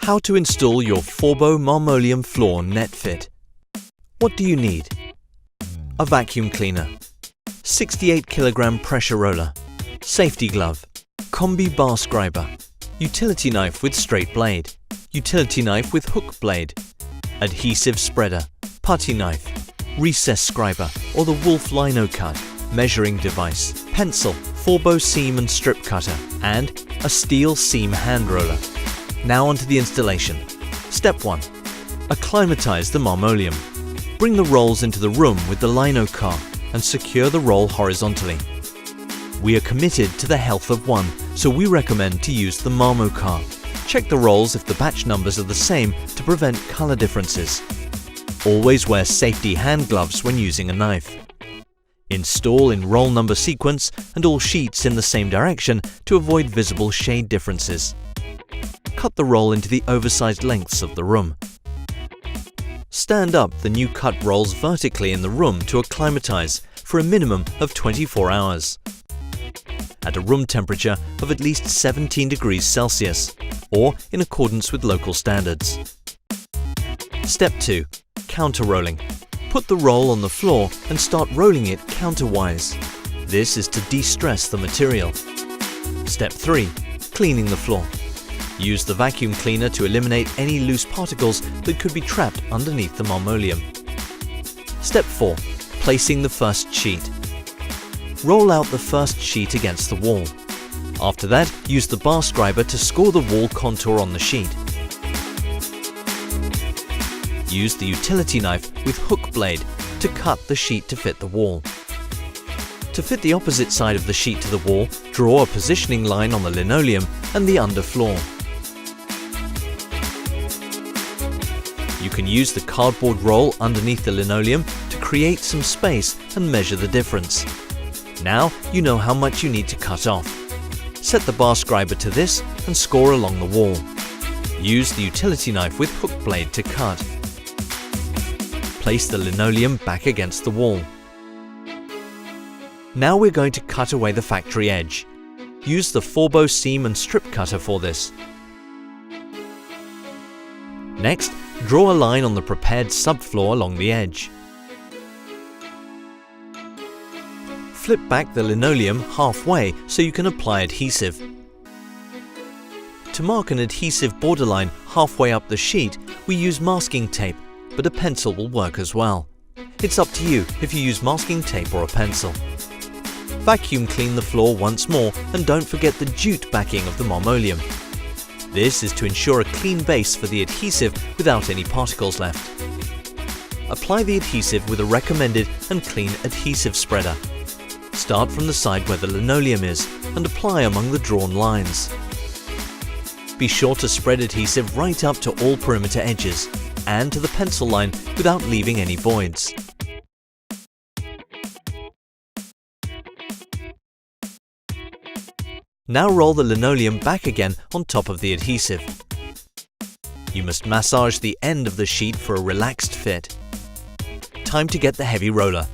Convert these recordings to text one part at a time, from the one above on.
How to install your Forbo Marmoleum floor net fit. What do you need? A vacuum cleaner, 68 kg pressure roller, safety glove, combi bar scriber, utility knife with straight blade, utility knife with hook blade, adhesive spreader, putty knife, recess scriber or the Wolf Lino cut, measuring device, pencil, Forbo seam and strip cutter, and a steel seam hand roller. Now onto the installation. Step 1. Acclimatize the Marmoleum. Bring the rolls into the room with the lino car and secure the roll horizontally. We are committed to the health of one, so we recommend to use the Marmo car. Check the rolls if the batch numbers are the same to prevent color differences. Always wear safety hand gloves when using a knife. Install in roll number sequence and all sheets in the same direction to avoid visible shade differences. Cut the roll into the oversized lengths of the room. Stand up the new cut rolls vertically in the room to acclimatize for a minimum of 24 hours. At a room temperature of at least 17 degrees Celsius, or in accordance with local standards. Step 2. Counter rolling. Put the roll on the floor and start rolling it counterwise. This is to de-stress the material. Step 3. Cleaning the floor. Use the vacuum cleaner to eliminate any loose particles that could be trapped underneath the Marmoleum. Step 4. Placing the first sheet. Roll out the first sheet against the wall. After that, use the bar scriber to score the wall contour on the sheet. Use the utility knife with hook blade to cut the sheet to fit the wall. To fit the opposite side of the sheet to the wall, draw a positioning line on the linoleum and the underfloor. You can use the cardboard roll underneath the linoleum to create some space and measure the difference. Now you know how much you need to cut off. Set the bar scriber to this and score along the wall. Use the utility knife with hook blade to cut. Place the linoleum back against the wall. Now we're going to cut away the factory edge. Use the Forbo seam and strip cutter for this. Next, draw a line on the prepared subfloor along the edge. Flip back the linoleum halfway so you can apply adhesive. To mark an adhesive borderline halfway up the sheet, we use masking tape, but a pencil will work as well. It's up to you if you use masking tape or a pencil. Vacuum clean the floor once more and don't forget the jute backing of the Marmoleum. This is to ensure a clean base for the adhesive without any particles left. Apply the adhesive with a recommended and clean adhesive spreader. Start from the side where the linoleum is and apply among the drawn lines. Be sure to spread adhesive right up to all perimeter edges and to the pencil line without leaving any voids. Now roll the linoleum back again on top of the adhesive. You must massage the end of the sheet for a relaxed fit. Time to get the heavy roller.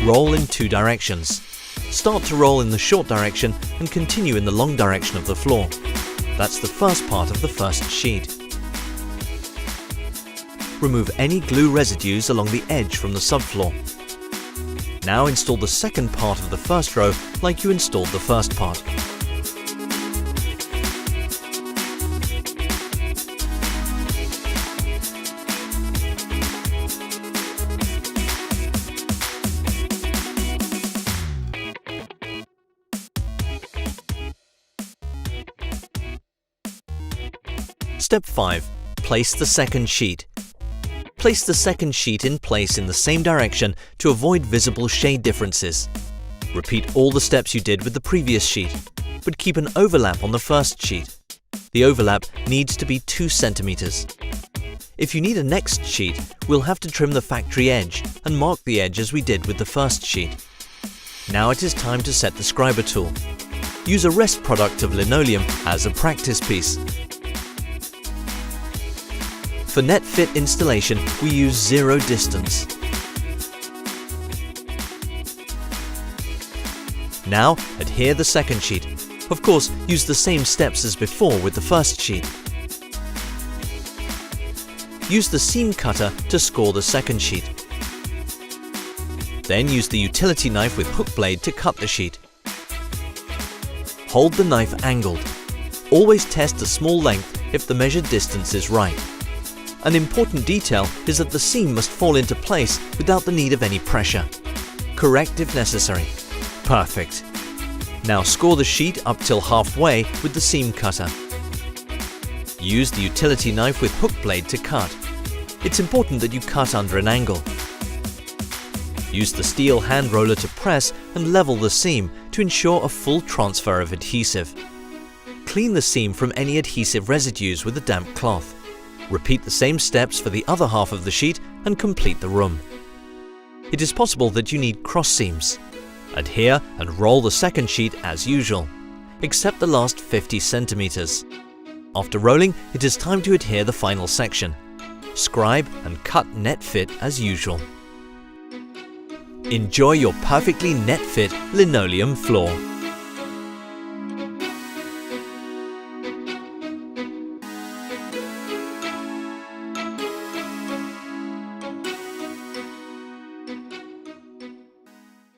Roll in 2 directions. Start to roll in the short direction and continue in the long direction of the floor. That's the first part of the first sheet. Remove any glue residues along the edge from the subfloor. Now install the second part of the first row like you installed the first part. Step 5. Place the second sheet. Place the second sheet in place in the same direction to avoid visible shade differences. Repeat all the steps you did with the previous sheet, but keep an overlap on the first sheet. The overlap needs to be 2 centimeters. If you need a next sheet, we'll have to trim the factory edge and mark the edge as we did with the first sheet. Now it is time to set the scriber tool. Use a rest product of linoleum as a practice piece. For net fit installation, we use 0 distance. Now, adhere the second sheet. Of course, use the same steps as before with the first sheet. Use the seam cutter to score the second sheet. Then use the utility knife with hook blade to cut the sheet. Hold the knife angled. Always test a small length if the measured distance is right. An important detail is that the seam must fall into place without the need of any pressure. Correct if necessary. Perfect. Now score the sheet up till halfway with the seam cutter. Use the utility knife with hook blade to cut. It's important that you cut under an angle. Use the steel hand roller to press and level the seam to ensure a full transfer of adhesive. Clean the seam from any adhesive residues with a damp cloth. Repeat the same steps for the other half of the sheet and complete the room. It is possible that you need cross seams. Adhere and roll the second sheet as usual, except the last 50 centimeters. After rolling, it is time to adhere the final section. Scribe and cut net fit as usual. Enjoy your perfectly net fit linoleum floor.